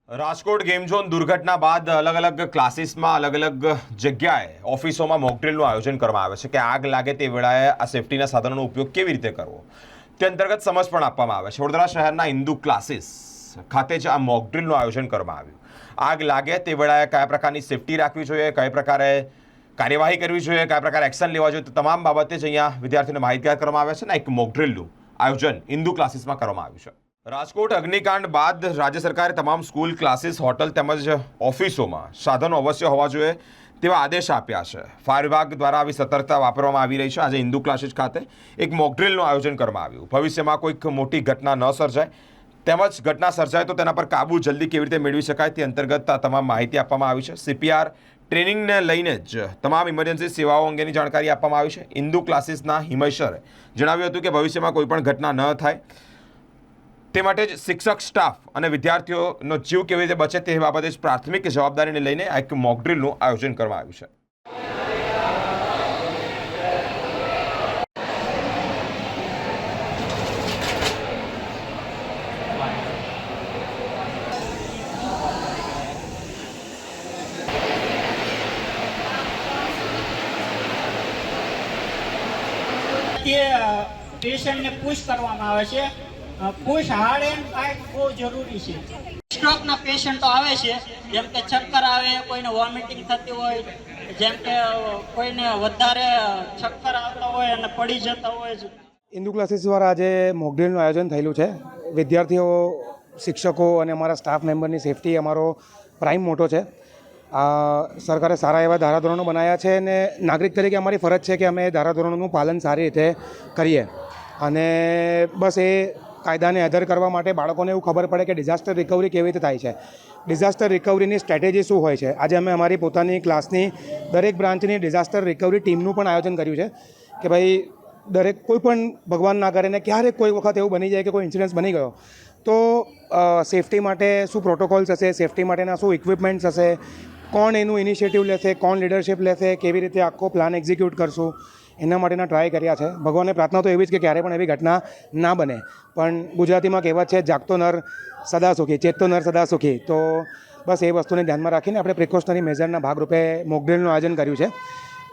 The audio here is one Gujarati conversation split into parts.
રાજકોટ ગેમ ઝોન દુર્ઘટના બાદ અલગ અલગ ક્લાસીસમાં અલગ અલગ જગ્યાએ ઓફિસોમાં મોકડ્રીલનું આયોજન કરવામાં આવે છે કે આગ લાગે તે વેળાએ આ સેફટીના સાધનોનો ઉપયોગ કેવી રીતે કરવો તે અંતર્ગત સમજ પણ આપવામાં આવે છે। વડોદરા શહેરના હિન્દુ ક્લાસીસ ખાતે જ આ મોકડ્રીલનું આયોજન કરવામાં આવ્યું। આગ લાગે તે વેળાએ કયા પ્રકારની સેફટી રાખવી જોઈએ, કયા પ્રકારે કાર્યવાહી કરવી જોઈએ, કયા પ્રકારે એક્શન લેવા જોઈએ, તો તમામ બાબતે જ અહીંયા વિદ્યાર્થીઓને માહિતગાર કરવામાં આવે છે અને એક મોકડ્રીલનું આયોજન હિન્દુ ક્લાસીસમાં કરવામાં આવ્યું છે। રાજકોટ અગ્નિકાંડ બાદ રાજ્ય સરકારે તમામ સ્કૂલ, ક્લાસીસ, હોટલ તેમજ ઓફિસોમાં સાધનો અવશ્ય હોવા જોઈએ તેવા આદેશ આપ્યા છે। ફાયર વિભાગ દ્વારા આવી સતર્કતા વાપરવામાં આવી રહી છે। આજે હિન્દુ ક્લાસીસ ખાતે એક મોકડ્રીલનું આયોજન કરવામાં આવ્યું। ભવિષ્યમાં કોઈક મોટી ઘટના ન સર્જાય તેમજ ઘટના સર્જાય તો તેના પર કાબૂ જલ્દી કેવી રીતે મેળવી શકાય તે અંતર્ગત આ તમામ માહિતી આપવામાં આવી છે। CPR ટ્રેનિંગને લઈને જ તમામ ઇમરજન્સી સેવાઓ અંગેની જાણકારી આપવામાં આવી છે। હિન્દુ ક્લાસીસના હિમેશરે જણાવ્યું હતું કે ભવિષ્યમાં કોઈ પણ ઘટના ન થાય તે માટે જ શિક્ષક, સ્ટાફ અને વિદ્યાર્થીઓનો જીવ કેવી રીતે બચે તે બાબતે જ પ્રાથમિક જવાબદારીને લઈને એક મોકડ્રીલનું આયોજન કરવામાં આવ્યું છે। તે પેશન્ટને પુશ કરવામાં આવે છે। પુશ હાર્ડ એન્ડ ફાઇટ બહુ જરૂરી છે। સ્ટ્રોકના પેશન્ટો આવે છે, જેમ કે ચક્કર આવે, કોઈને વોમિટિંગ થતી હોય, જેમ કે કોઈને વધારે ચક્કર આવતા હોય અને પડી જતા હોય છે। હિન્દુ ક્લાસીસ દ્વારા આજે મોકડ્રીલનું આયોજન થયેલું છે। વિદ્યાર્થીઓ, શિક્ષકો અને અમારા સ્ટાફ મેમ્બરની સેફટી અમારો પ્રાઇમ મોટો છે। સરકારે સારા એવા ધારાધોરણો બનાવ્યા છે અને નાગરિક તરીકે અમારી ફરજ છે કે અમે ધારાધોરણોનું પાલન સારી રીતે કરીએ અને બસ એ કાયદાને આદર કરવા માટે બાળકોને એવું ખબર પડે કે ડિઝાસ્ટર રિકવરી કેવી રીતે થાય છે, ડિઝાસ્ટર રિકવરીની સ્ટ્રેટેજી શું હોય છે। આજે અમે અમારી પોતાની ક્લાસની દરેક બ્રાન્ચની ડિઝાસ્ટર રિકવરી ટીમનું પણ આયોજન કર્યું છે કે ભાઈ દરેક કોઈ પણ ભગવાન ના કરે ને ક્યારેક કોઈ વખત એવું બની જાય કે કોઈ ઇન્સિડન્સ બની ગયો તો સેફટી માટે શું પ્રોટોકોલ્સ હશે, સેફટી માટેના શું ઇક્વિપમેન્ટ્સ હશે, કોણ એનું ઇનિશિયેટિવ લેશે, કોણ લીડરશિપ લેશે, કેવી રીતે આખો પ્લાન એક્ઝિક્યુટ કરશું, એના માટેના ટ્રાય કર્યા છે। ભગવાનને પ્રાર્થના તો એવી જ કે ક્યારે પણ એવી ઘટના ના બને, પણ ગુજરાતીમાં કહેવત છે જાગતો નર સદા સુખી, ચેતતો નર સદા સુખી। તો બસ એ વસ્તુને ધ્યાનમાં રાખીને આપણે પ્રિકોશનરી મેઝરના ભાગરૂપે મોકડ્રીલનું આયોજન કર્યું છે।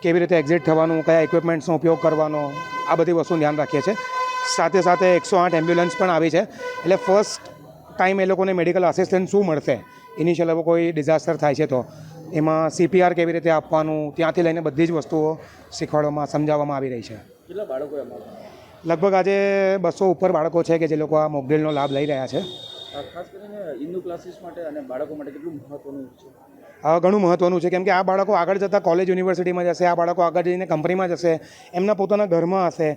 કેવી રીતે એક્ઝિટ થવાનું, કયા ઇક્વિપમેન્ટ્સનો ઉપયોગ કરવાનો, આ બધી વસ્તુનું ધ્યાન રાખીએ છીએ। સાથે સાથે 108 એમ્બ્યુલન્સ પણ આવી છે, એટલે ફર્સ્ટ ટાઈમ એ લોકોને મેડિકલ આસિસ્ટન્સ શું મળશે ઇનિશિયલ હવે કોઈ ડિઝાસ્ટર થાય છે તો એમાં CPR કેવી રીતે આપવાનું, ત્યાંથી લઈને બધી જ વસ્તુઓ શીખવાડવામાં, સમજાવવામાં આવી રહી છે। કેટલા બાળકો એમાં? લગભગ આજે 200 ઉપર બાળકો છે કે જે લોકો આ મોકડ્રીલનો લાભ લઈ રહ્યા છે। ખાસ કરીને હિન્દુ ક્લાસીસ માટે અને બાળકો માટે કેટલું મહત્વનું છે? ઘણું મહત્ત્વનું છે, કેમ કે આ બાળકો આગળ જતાં કોલેજ, યુનિવર્સિટીમાં જશે, આ બાળકો આગળ જઈને કંપનીમાં જશે, એમના પોતાના ઘરમાં હશે।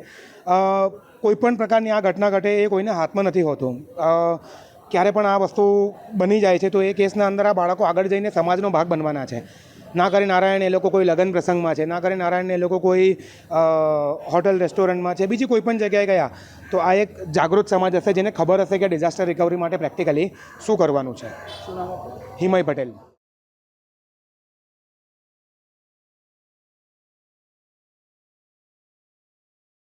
કોઈપણ પ્રકારની આ ઘટના ઘટે એ કોઈને હાથમાં નથી હોતું। ક્યારે પણ આ વસ્તુ બની જાય છે તો એ કેસના અંદર આ બાળકો આગળ જઈને સમાજનો ભાગ બનવાના છે। ના કરી નારાયણ એ લોકો કોઈ લગ્ન પ્રસંગમાં છે, ના કરી નારાયણ એ લોકો કોઈ હોટલ, રેસ્ટોરન્ટમાં છે, બીજી કોઈ પણ જગ્યાએ ગયા તો આ એક જાગૃત સમાજ હશે જેને ખબર હશે કે ડિઝાસ્ટર રિકવરી માટે પ્રેક્ટિકલી શું કરવાનું છે। શું નામ આપનું? હિમય પટેલ।